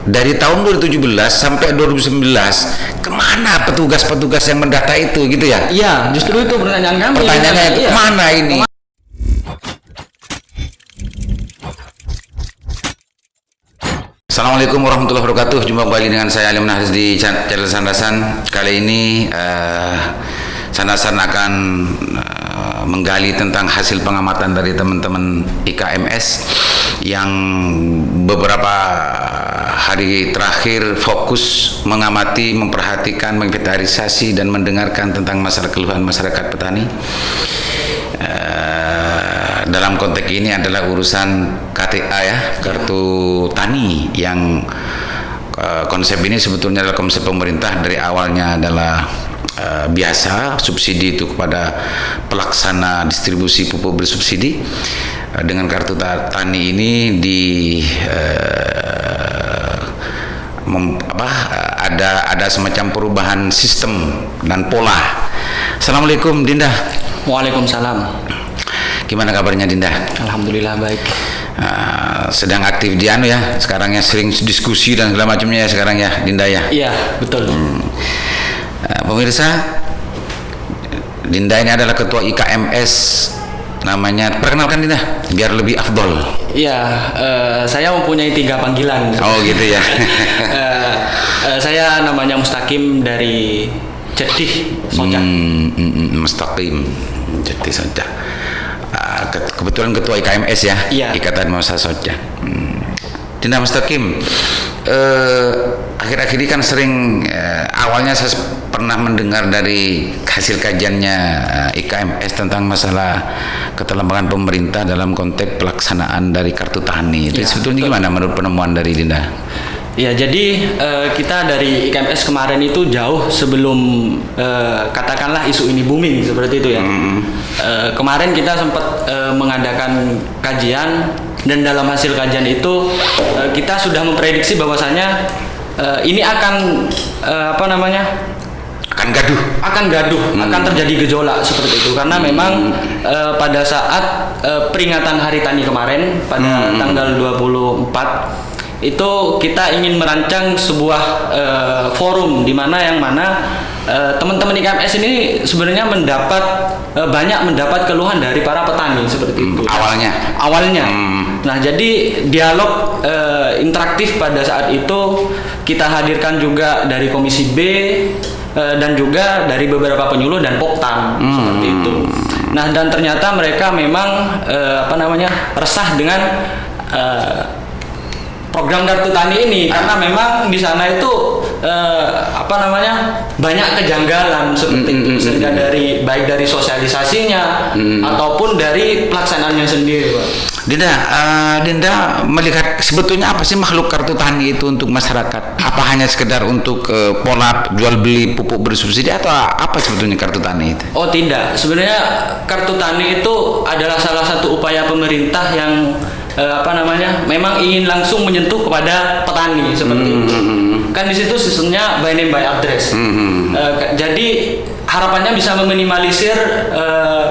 dari tahun 2017 sampai 2019 kemana petugas-petugas yang mendata itu gitu ya? Iya, justru itu pertanyaan kami. Pertanyaannya Iya. kemana ini? Assalamualaikum warahmatullahi wabarakatuh. Jumpa kembali dengan saya Ali Munahriz di channel Sandasan. Kali ini Sandasan akan menggali tentang hasil pengamatan dari teman-teman IKMS yang beberapa hari terakhir fokus mengamati, memperhatikan, menginventarisasi dan mendengarkan tentang masalah keluhan masyarakat petani. Dalam konteks ini adalah urusan KTA ya, kartu tani, yang konsep ini sebetulnya adalah konsep pemerintah dari awalnya adalah biasa subsidi itu kepada pelaksana distribusi pupuk bersubsidi. Dengan kartu tani ini ada semacam perubahan sistem dan pola. Assalamualaikum Dinda. Waalaikumsalam. Gimana kabarnya Dinda? Alhamdulillah baik. Sedang aktif di ya sekarang ya, sering diskusi dan segala macamnya ya sekarang ya Dinda ya. Iya betul. Pemirsa, Dinda ini adalah ketua IKMS, namanya, perkenalkan Dinda biar lebih afdol. Iya, saya mempunyai 3 panggilan. Oh gitu ya. Saya namanya Mustaqim dari Jedih Soja. Mustaqim Jedih Soja. Kebetulan ketua IKMS ya, iya. Ikatan Mahasiswa Soja. Dinda Mustaqim, akhir-akhir ini kan sering awalnya saya pernah mendengar dari hasil kajiannya IKMS tentang masalah keterlambatan pemerintah dalam konteks pelaksanaan dari kartu tani. Itu Ya, sebetulnya gimana menurut penemuan dari Dinda? Ya, jadi kita dari IKMS kemarin itu jauh sebelum katakanlah isu ini booming seperti itu ya. Kemarin kita sempat mengadakan kajian, dan dalam hasil kajian itu kita sudah memprediksi bahwasanya ini akan akan gaduh, akan terjadi gejolak seperti itu, karena memang pada saat peringatan Hari Tani kemarin pada tanggal 24 itu kita ingin merancang sebuah forum di mana teman-teman IKMS ini sebenarnya banyak mendapat keluhan dari para petani seperti itu. Awalnya. Nah, jadi dialog interaktif pada saat itu kita hadirkan juga dari Komisi B dan juga dari beberapa penyuluh dan Poktam seperti itu. Nah, dan ternyata mereka memang resah dengan program kartu tani ini, karena memang di sana itu banyak kejanggalan seperti itu, sehingga baik dari sosialisasinya ataupun dari pelaksanaannya sendiri, Pak. Dinda melihat sebetulnya apa sih makhluk kartu tani itu untuk masyarakat? Apa hanya sekedar untuk pola jual beli pupuk bersubsidi atau apa sebetulnya kartu tani itu? Oh tidak, sebenarnya kartu tani itu adalah salah satu upaya pemerintah yang memang ingin langsung menyentuh kepada petani seperti itu. Kan di situ sistemnya by name by address. Jadi harapannya bisa meminimalisir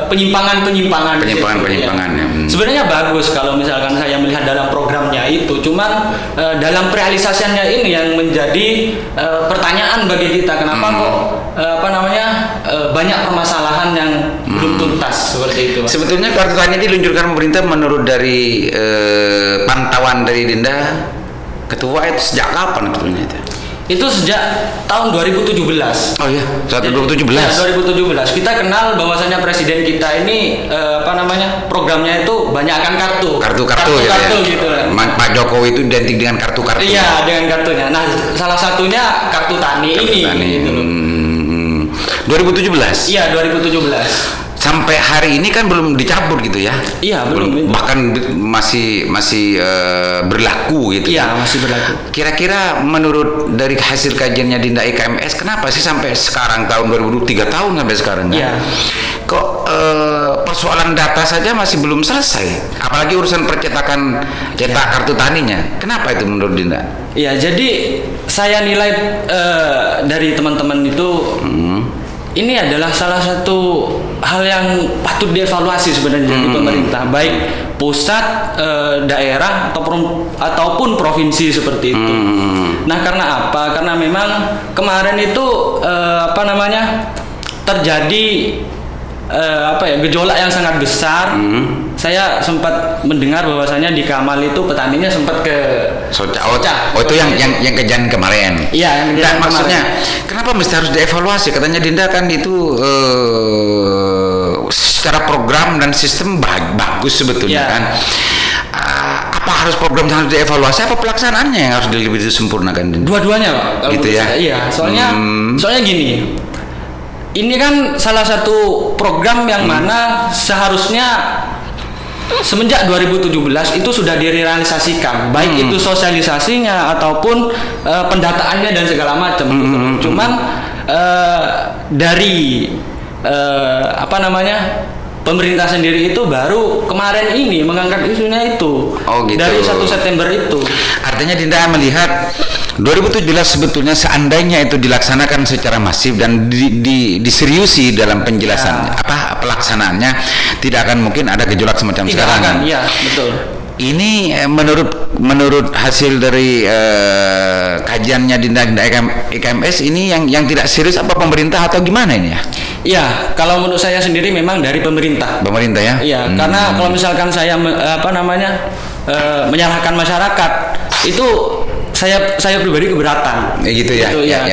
penyimpangan. Ya. Sebenarnya bagus kalau misalkan saya melihat dalam programnya itu, cuman dalam realisasiannya ini yang menjadi pertanyaan bagi kita, kenapa kok banyak permasalahan yang belum tuntas seperti itu. Sebetulnya kartu tani diluncurkan pemerintah menurut dari pantauan dari Dinda, ketua itu sejak kapan sebetulnya itu? Itu sejak tahun 2017. Oh iya, sejak 2017. Ya, 2017. Kita kenal bahwasanya presiden kita ini programnya itu banyakkan kartu gitu. Pak Jokowi itu identik dengan kartu-kartu. Iya, dengan kartunya. Nah, salah satunya kartu tani ini. Gitu. 2017. Iya, 2017. Sampai hari ini kan belum dicabut gitu ya? Iya, belum. Bahkan masih berlaku gitu. Iya, masih berlaku. Kira-kira menurut dari hasil kajiannya Dinda IKMS, kenapa sih sampai sekarang tahun 2003 tahun sampai sekarang kan? Iya. Kok persoalan data saja masih belum selesai? Apalagi urusan percetakan kartu taninya. Kenapa itu menurut Dinda? Iya, jadi saya nilai dari teman-teman itu ini adalah salah satu hal yang patut dievaluasi sebenarnya di pemerintah, baik pusat, daerah ataupun provinsi seperti itu. Nah, karena apa? Karena memang kemarin itu terjadi gejolak yang sangat besar. Saya sempat mendengar bahwasanya di Kamal itu petaninya sempat ke Soca. Oh, itu yang kejadian kemarin. Iya, yang kejadian kemarin. Maksudnya kenapa mesti harus dievaluasi? Katanya Dinda kan itu secara program dan sistem bagus sebetulnya kan. Apa harus program yang harus dievaluasi, apa pelaksanaannya yang harus lebih disempurnakan, Dinda? Dua-duanya, Pak. Gitu ya. Iya, soalnya gini. Ini kan salah satu program yang mana seharusnya semenjak 2017 itu sudah direalisasikan, baik itu sosialisasinya ataupun pendataannya dan segala macam. Cuman dari pemerintah sendiri itu baru kemarin ini mengangkat isunya itu. Oh, gitu. Dari 1 September itu. Artinya Dinda melihat 2017 sebetulnya seandainya itu dilaksanakan secara masif dan diseriusi dalam penjelasan pelaksanaannya, tidak akan mungkin ada gejolak semacam sekarang. Tidak akan, iya, betul. Ini menurut hasil dari kajiannya Dinda IKMS ini yang tidak serius apa pemerintah atau gimana ini ya? Iya, kalau menurut saya sendiri memang dari pemerintah. Pemerintah ya? Iya, karena kalau misalkan saya menyalahkan masyarakat itu saya pribadi keberatan. Gitu ya. Gitu, ya.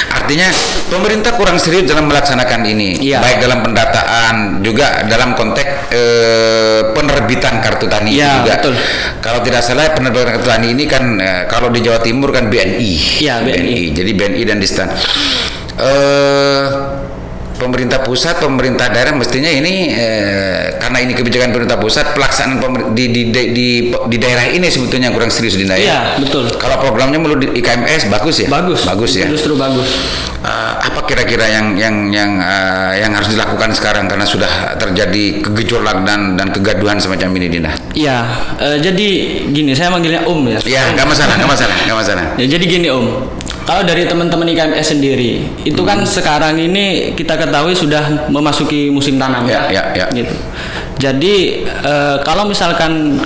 Artinya pemerintah kurang serius dalam melaksanakan ini, baik dalam pendataan juga dalam konteks penerbitan kartu tani juga. Betul. Kalau tidak salah penerbitan kartu tani ini kan kalau di Jawa Timur kan BNI. Iya, BNI. Jadi BNI dan Distan. Pemerintah pusat, pemerintah daerah mestinya ini karena ini kebijakan pemerintah pusat, pelaksanaan di daerah ini sebetulnya kurang serius di daerah. Iya, betul. Kalau programnya melalui IKMS bagus ya? Bagus ya. Justru bagus. Apa kira-kira yang harus dilakukan sekarang karena sudah terjadi kegejolak dan kegaduhan semacam ini, Dinda? Iya, jadi gini, saya manggilnya ya. Iya, nggak masalah. Ya, jadi gini kalau dari teman-teman IKMS sendiri, itu kan sekarang ini kita ketahui sudah memasuki musim tanam ya. Gitu. Jadi kalau misalkan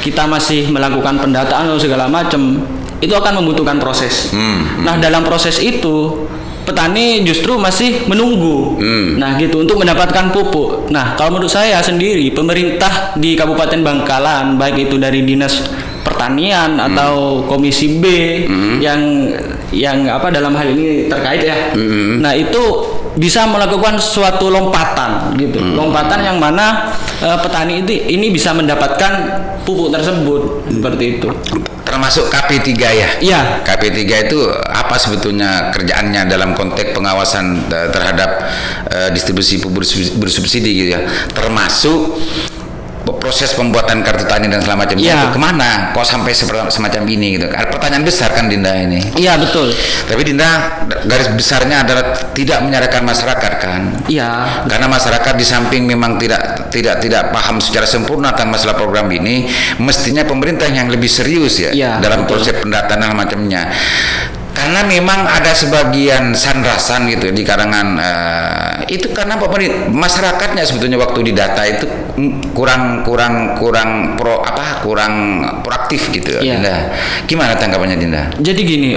kita masih melakukan pendataan atau segala macam, itu akan membutuhkan proses. Nah, dalam proses itu petani justru masih menunggu. Nah, gitu, untuk mendapatkan pupuk. Nah, kalau menurut saya sendiri, pemerintah di Kabupaten Bangkalan, baik itu dari Dinas Pertanian atau Komisi B yang dalam hal ini terkait ya. Nah, itu bisa melakukan suatu lompatan gitu. Lompatan yang mana petani ini bisa mendapatkan pupuk tersebut seperti itu. Termasuk KP3 ya? Iya. KP3 itu apa sebetulnya kerjaannya dalam konteks pengawasan terhadap distribusi pupuk bersubsidi gitu ya? Termasuk proses pembuatan kartu tani dan segala macam itu kemana? Kok sampai semacam ini gitu? Pertanyaan besar kan, Dinda ini. Iya, betul. Tapi Dinda garis besarnya adalah tidak menyadarkan masyarakat kan? Iya. Karena masyarakat di samping memang tidak paham secara sempurna tentang masalah program ini, mestinya pemerintah yang lebih serius ya dalam proses pendataan dan macamnya. Karena memang ada sebagian sandrasan gitu di karangan itu karena masyarakatnya sebetulnya waktu didata itu kurang proaktif gitu. Dinda. Gimana tanggapannya, Dinda? Jadi gini,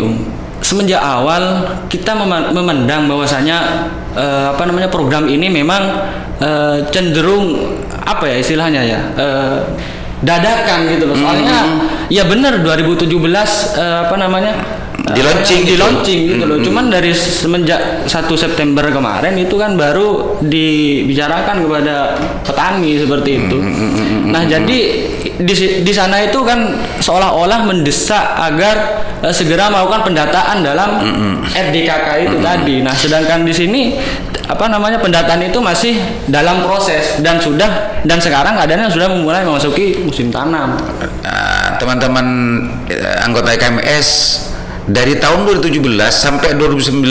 semenjak awal kita memandang bahwasanya program ini memang cenderung istilahnya dadakan gitu loh. Soalnya ya benar 2017 di launching gitu loh. Cuman dari semenjak 1 September kemarin itu kan baru dibicarakan kepada petani seperti itu. Nah, jadi di sana itu kan seolah-olah mendesak agar segera melakukan pendataan dalam RDKK itu tadi. Nah, sedangkan di sini pendataan itu masih dalam proses dan sekarang keadaannya sudah mulai memasuki musim tanam. Teman-teman anggota IKMS dari tahun 2017 sampai 2019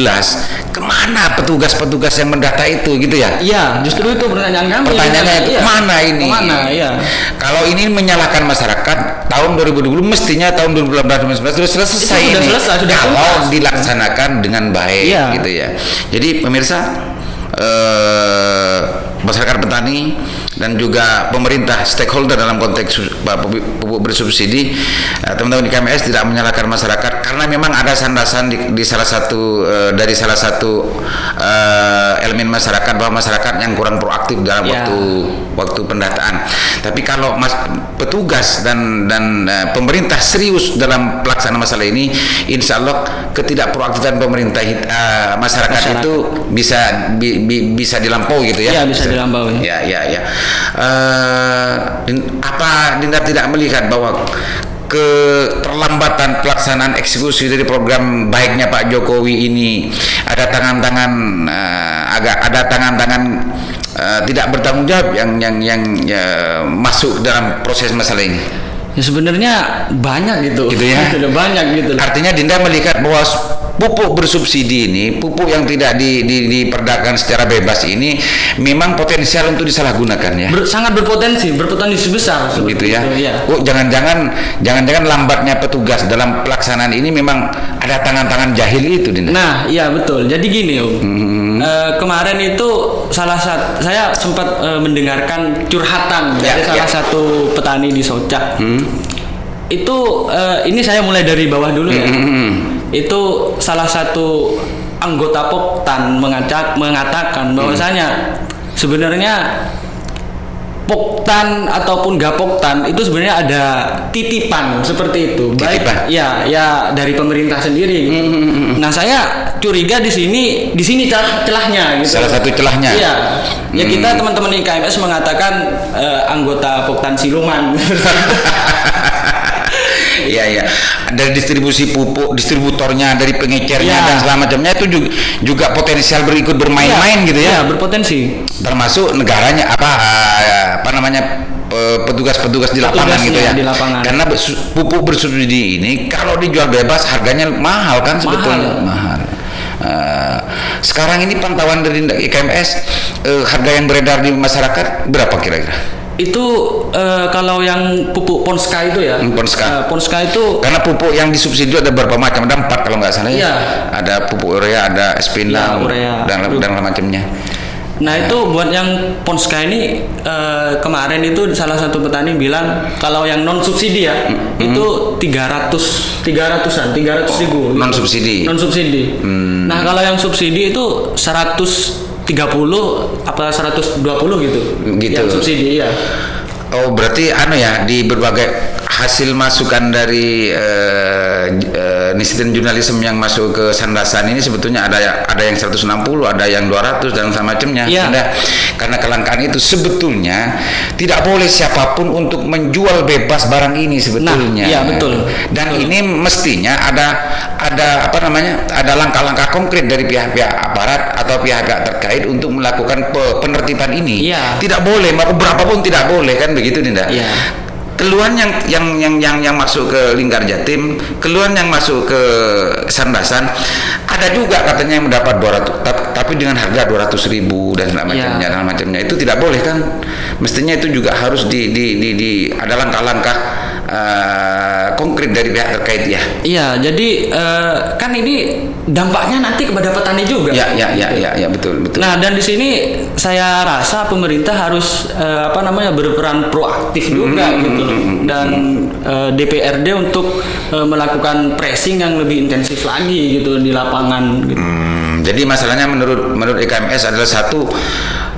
kemana petugas-petugas yang mendata itu gitu ya? Iya, justru itu pertanyaan kami. Pertanyaannya itu Iya. kemana ini? Kemana, iya. Kalau ini menyalahkan masyarakat, tahun 2020 mestinya tahun 2018 sudah selesai Itu sudah ini. selesai, sudah kalau tuntas. dilaksanakan dengan baik Iya. gitu ya. Jadi pemirsa, masyarakat petani dan juga pemerintah stakeholder dalam konteks pupuk bersubsidi, teman-teman di KMS tidak menyalahkan masyarakat karena memang ada sandasan di salah satu dari salah satu elemen masyarakat bahwa masyarakat yang kurang proaktif dalam Ya. waktu pendataan. Tapi kalau petugas dan pemerintah serius dalam pelaksanaan masalah ini, insya Allah ketidakproaktifan pemerintah masyarakat itu bisa dilampaui gitu ya. Iya, bisa dilampaui. Ya. Apa Dinda tidak melihat bahwa keterlambatan pelaksanaan eksekusi dari program baiknya Pak Jokowi ini ada tangan-tangan tidak bertanggung jawab yang masuk dalam proses masalah ini? Ya sebenarnya banyak gitu. Gitu ya. Sudah banyak gitu. Artinya Dinda melihat bahwa pupuk bersubsidi ini, pupuk yang tidak diperdagangkan secara bebas ini memang potensial untuk disalahgunakan ya. Sangat berpotensi besar seperti Gitu ya. itu, ya. Oh, jangan lambatnya petugas dalam pelaksanaan ini memang ada tangan-tangan jahil itu, Dinda. Nah, iya betul. Jadi gini, Om. Kemarin itu saya sempat mendengarkan curhatan dari salah satu petani di Socak. Itu ini saya mulai dari bawah dulu ya. Itu salah satu anggota Poktan mengatakan bahwasanya sebenarnya Poktan ataupun Gapoktan itu sebenarnya ada titipan seperti itu. Baik ya dari pemerintah sendiri gitu. Nah, saya curiga di sini celahnya gitu. Salah satu celahnya. Iya. Ya kita teman-teman IKMS mengatakan anggota Poktan siluman. Iya. Dari distribusi pupuk, distributornya, dari pengecernya dan segala macamnya itu juga potensial berikut bermain-main gitu ya. Iya, berpotensi. Termasuk negaranya petugas-petugas di lapangan gitu ya. Di lapangan. Karena pupuk bersubsidi ini kalau dijual bebas harganya mahal kan sebetulnya. Mahal. Sekarang ini pantauan dari IKMS, harga yang beredar di masyarakat berapa kira-kira? Itu kalau yang pupuk Ponska itu ya. Ponska itu karena pupuk yang disubsidi ada berapa macam? Ada 4 kalau nggak salah ya. Iya. Ada pupuk urea, ada spinal, dan macamnya. Nah, itu buat yang Ponska ini kemarin itu salah satu petani bilang kalau yang non subsidi ya itu 300-an ribu. Non subsidi. Nah, kalau yang subsidi itu 130 apa 120 gitu. Yang subsidi ya. Oh, berarti di berbagai hasil masukan dari netizen jurnalisme yang masuk ke Sandasan ini sebetulnya ada yang 160, ada yang 200 dan semacamnya. Ya. Karena kelangkaan itu sebetulnya tidak boleh siapapun untuk menjual bebas barang ini sebetulnya. Nah, iya betul. Dan ini mestinya ada langkah-langkah konkret dari pihak-pihak aparat atau pihak-pihak terkait untuk melakukan penertiban ini. Iya. Tidak boleh, berapapun tidak boleh kan begitu, Dinda. Iya. Keluhan yang masuk ke Lingkar Jatim, keluhan yang masuk ke Sandasan, ada juga katanya yang mendapat 200, tapi dengan harga 200.000 dan macamnya, itu tidak boleh kan? Mestinya itu juga harus ada langkah-langkah konkret dari pihak terkait ya. Iya, jadi kan ini dampaknya nanti kepada petani juga. Ya, betul. Nah, dan di sini saya rasa pemerintah harus berperan proaktif juga gitu loh. Dan DPRD untuk melakukan pressing yang lebih intensif lagi gitu di lapangan gitu. Jadi masalahnya menurut IKMS adalah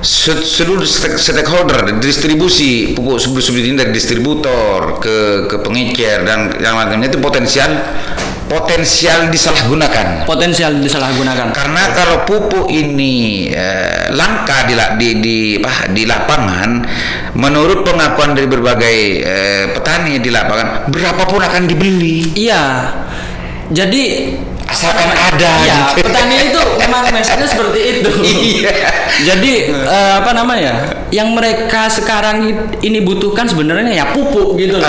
seluruh stakeholder distribusi pupuk subsidi dari distributor ke pengecer dan yang macamnya itu potensial disalahgunakan. Karena kalau pupuk ini langka di lapangan, menurut pengakuan dari berbagai petani di lapangan, berapapun akan dibeli. Iya. Jadi asalkan ada. Iya, gitu. petani itu memang mindsetnya seperti itu. Iya. Jadi apa namanya? Yang mereka sekarang ini butuhkan sebenarnya ya pupuk gitu loh.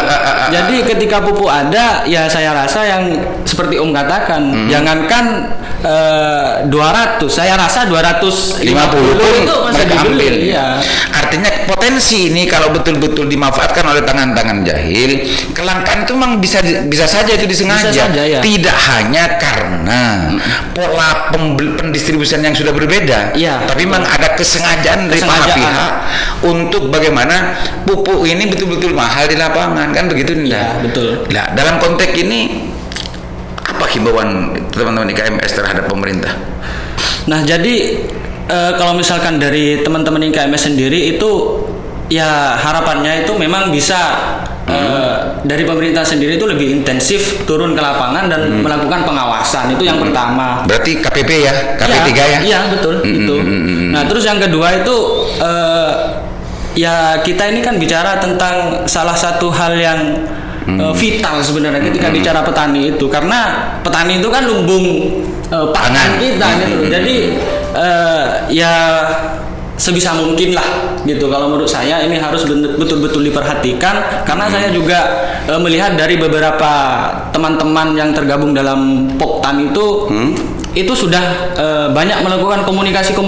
Jadi ketika pupuk ada, ya saya rasa yang seperti Om katakan, jangankan 200, saya rasa 250 itu masih dibeli. Iya. Artinya potensi ini kalau betul-betul dimanfaatkan oleh tangan-tangan jahil, kelangkaan itu memang bisa saja itu disengaja. Bisa saja, ya. Tidak hanya karena pola pendistribusian yang sudah berbeda, Iya, tapi memang ada kesengajaan dari pihak untuk bagaimana pupuk ini betul-betul mahal di lapangan, kan begitu, Dinda? Iya, betul. Nah, dalam konteks ini apa himbauan teman-teman IKMS terhadap pemerintah? Nah, jadi kalau misalkan dari teman-teman IKMS sendiri itu ya harapannya itu memang bisa dari pemerintah sendiri itu lebih intensif turun ke lapangan dan melakukan pengawasan, itu yang pertama. Berarti KPP ya, KP3 ya? Iya, betul itu. Nah, terus yang kedua itu ya kita ini kan bicara tentang salah satu hal yang vital sebenarnya ketika bicara petani itu, karena petani itu kan lumbung pangan kita gitu. Jadi ya sebisa mungkin lah gitu, kalau menurut saya ini harus betul-betul diperhatikan, karena saya juga melihat dari beberapa teman-teman yang tergabung dalam Poktan itu sudah banyak melakukan komunikasi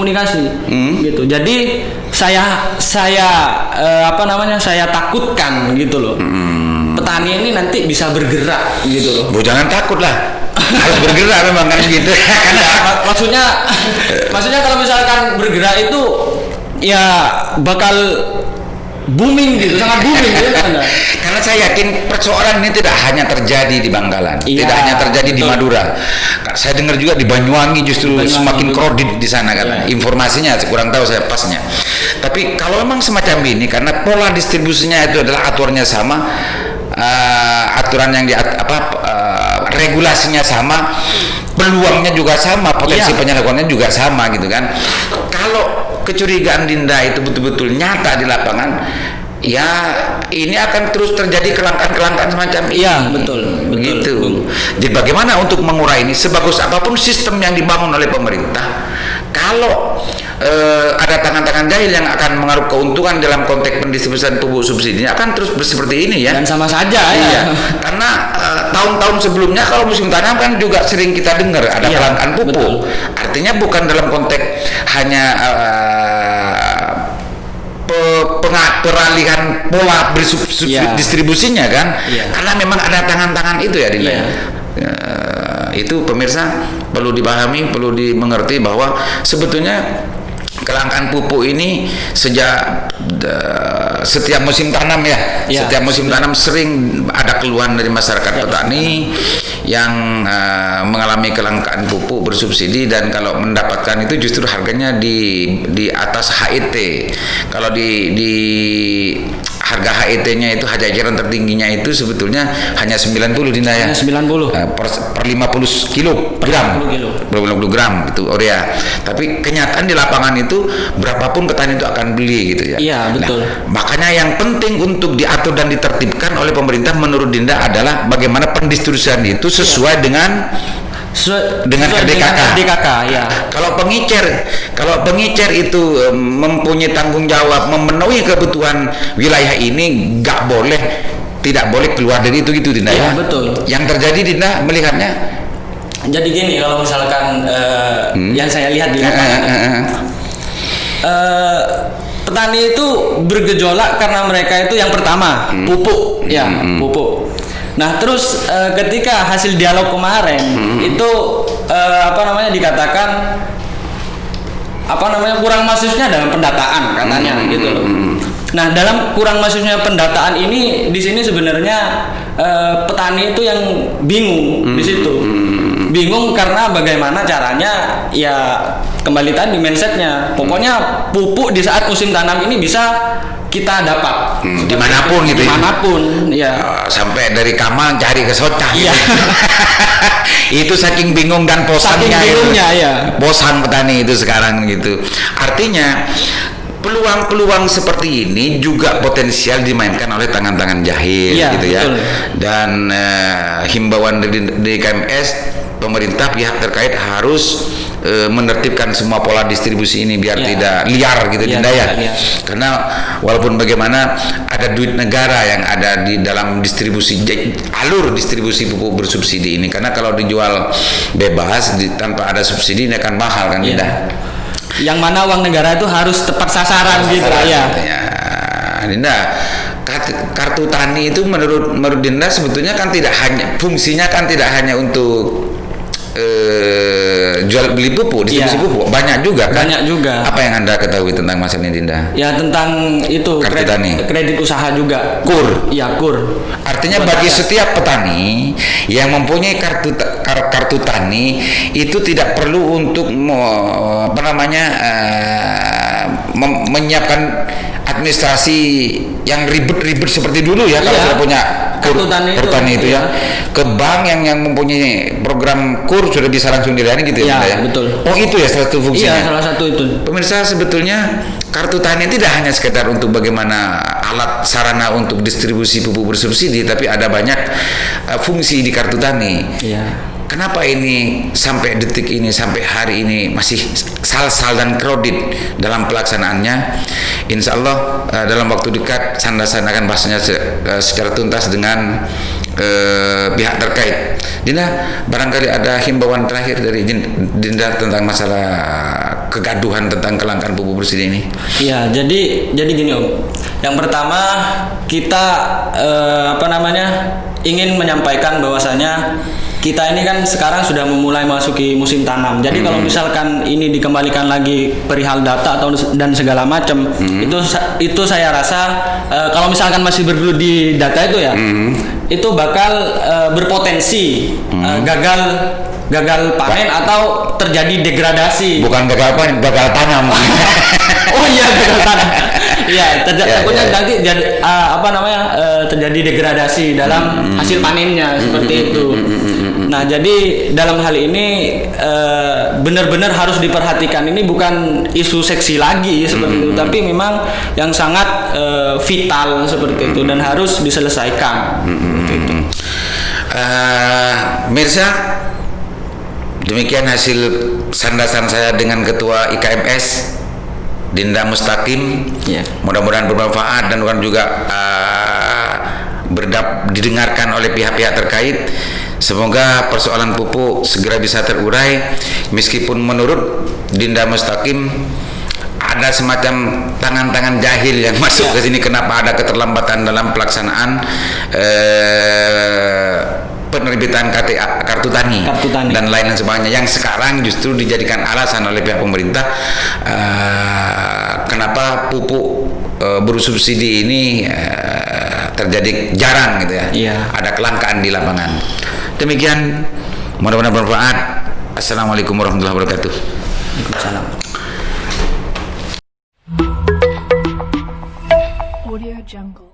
gitu. Jadi saya takutkan gitu loh. Petani ini nanti bisa bergerak gitu loh. Bu, jangan takut lah. Harus bergerak memang kan gitu. Maksudnya kalau misalkan bergerak itu ya bakal booming gitu, sangat booming gitu kan. Karena saya yakin persoalan ini tidak hanya terjadi di Bangkalan, tidak hanya terjadi di Madura. Saya dengar juga di Banyuwangi justru semakin kredit di sana kan. Informasinya saya kurang tahu saya pasnya. Tapi kalau memang semacam ini, karena pola distribusinya itu adalah aturannya sama, aturan yang regulasinya sama, peluangnya juga sama, potensi penyalahgunanya juga sama gitu kan. Kalau kecurigaan Dinda itu betul-betul nyata di lapangan, ya ini akan terus terjadi kelangkaan semacam ini. Iya, betul. Gitu. Jadi bagaimana untuk mengurai ini? Sebagus apapun sistem yang dibangun oleh pemerintah, kalau ada tangan-tangan jahil yang akan mengaruh keuntungan dalam konteks pendistribusian pupuk subsidi, akan terus seperti ini ya. Dan sama saja ya. Karena tahun-tahun sebelumnya kalau musim tanam kan juga sering kita dengar ada kelangkaan pupuk. Betul. Artinya bukan dalam konteks hanya peralihan pola distribusinya kan, karena memang ada tangan-tangan itu ya, Dinda. Itu pemirsa perlu dipahami, perlu dimengerti bahwa sebetulnya kelangkaan pupuk ini setiap musim tanam setiap musim tanam sering ada keluhan dari masyarakat petani yang mengalami kelangkaan pupuk bersubsidi, dan kalau mendapatkan itu justru harganya di atas HIT. Kalau di harga HIT-nya itu, harga eceran tertingginya itu sebetulnya hanya 90, Dinda ya. Hanya 90 per 50 kilogram. 50 gram itu urea. Tapi kenyataan di lapangan itu berapapun petani itu akan beli gitu ya. Iya, betul. Makanya yang penting untuk diatur dan ditertibkan oleh pemerintah menurut Dinda adalah bagaimana pendistribusian itu sesuai dengan RDKK ya. Kalau pengecer itu mempunyai tanggung jawab memenuhi kebutuhan wilayah ini, tidak boleh keluar dari itu gitu, Dinda ya. Betul. Yang terjadi, Dinda melihatnya. Jadi gini, kalau misalkan yang saya lihat di lapangan, petani itu bergejolak karena mereka itu yang pertama pupuk, pupuk. Nah, terus ketika hasil dialog kemarin itu dikatakan kurang masuknya dalam pendataan katanya gitu loh. Nah, dalam kurang masuknya pendataan ini di sini sebenarnya petani itu yang bingung di situ. Bingung karena bagaimana caranya, ya kembali tadi mindsetnya. Pokoknya pupuk di saat musim tanam ini bisa kita dapat dimanapun gitu, ya. Sampai dari Kamal cari ke Socah. Iya. Itu saking bingung dan bosannya ya. Bosan petani itu sekarang gitu. Artinya peluang-peluang seperti ini juga potensial dimainkan oleh tangan-tangan jahil gitu ya. Betul. Dan himbauan dari KMS, pemerintah pihak terkait harus menertibkan semua pola distribusi ini biar Ya. tidak liar gitu Ya, Dinda ya. tidak liar. Karena walaupun bagaimana ada duit negara yang ada di dalam alur distribusi pupuk bersubsidi ini, karena kalau dijual bebas tanpa ada subsidi ini akan mahal kan Iya. Dinda. Yang mana uang negara itu harus tepat sasaran gitu ya. Ya, Dinda, kartu tani itu menurut Dinda sebetulnya kan tidak hanya fungsinya kan tidak hanya untuk jual beli pupuk, distribusi Iya. pupuk, banyak juga kan. Banyak juga. Apa yang Anda ketahui tentang masalah ini Dinda? Ya tentang itu Kartu tani. kredit usaha juga. KUR. Iya, KUR. Artinya Buat bagi rakyat. setiap petani yang mempunyai kartu tani itu tidak perlu untuk menyiapkan administrasi yang ribet-ribet seperti dulu ya kalau Iya. sudah punya Kartu tani itu, ya. iya. Ke bank yang mempunyai program KUR sudah bisa langsung dilayani gitu ya, Iya, Dinda ya. betul. Oh itu ya salah satu fungsinya. Iya, salah satu itu. Pemirsa, sebetulnya kartu tani tidak hanya sekedar untuk bagaimana alat sarana untuk distribusi pupuk bersubsidi, tapi ada banyak fungsi di kartu tani. Iya. Kenapa ini sampai detik ini, sampai hari ini masih sal-sal dan kredit dalam pelaksanaannya? Insya Allah dalam waktu dekat Sandasan akan bahasnya secara tuntas dengan pihak terkait. Dinda, barangkali ada himbauan terakhir dari Dinda tentang masalah kegaduhan tentang kelangkaan pupuk bersubsidi ini. Iya, jadi gini Om. Yang pertama kita ingin menyampaikan bahwasanya kita ini kan sekarang sudah memulai masuki musim tanam. Jadi kalau misalkan ini dikembalikan lagi perihal data dan segala macam, itu saya rasa kalau misalkan masih bergelut di data itu ya, itu bakal berpotensi gagal panen atau terjadi degradasi. Bukan gagal panen, gagal tanam. Oh iya, gagal tanam. Iya, takutnya ya. nanti terjadi degradasi dalam hasil panennya seperti itu. Nah, jadi dalam hal ini benar-benar harus diperhatikan. Ini bukan isu seksi lagi seperti itu, tapi memang yang sangat vital seperti itu dan harus diselesaikan. Mirsa, demikian hasil sandasan saya dengan Ketua IKMS Dinda Mustaqim. Ya. Mudah-mudahan bermanfaat dan juga didengarkan oleh pihak-pihak terkait. Semoga persoalan pupuk segera bisa terurai. Meskipun menurut Dinda Mustaqim ada semacam tangan-tangan jahil yang masuk ke sini, kenapa ada keterlambatan dalam pelaksanaan penerbitan kartu tani dan lain sebagainya, yang sekarang justru dijadikan alasan oleh pihak pemerintah kenapa pupuk bersubsidi ini terjadi jarang gitu ya. Iya. Ada kelangkaan di lapangan. Demikian, mudah-mudahan bermanfaat. Assalamualaikum warahmatullahi wabarakatuh. Waalaikumsalam. Audio Jungle.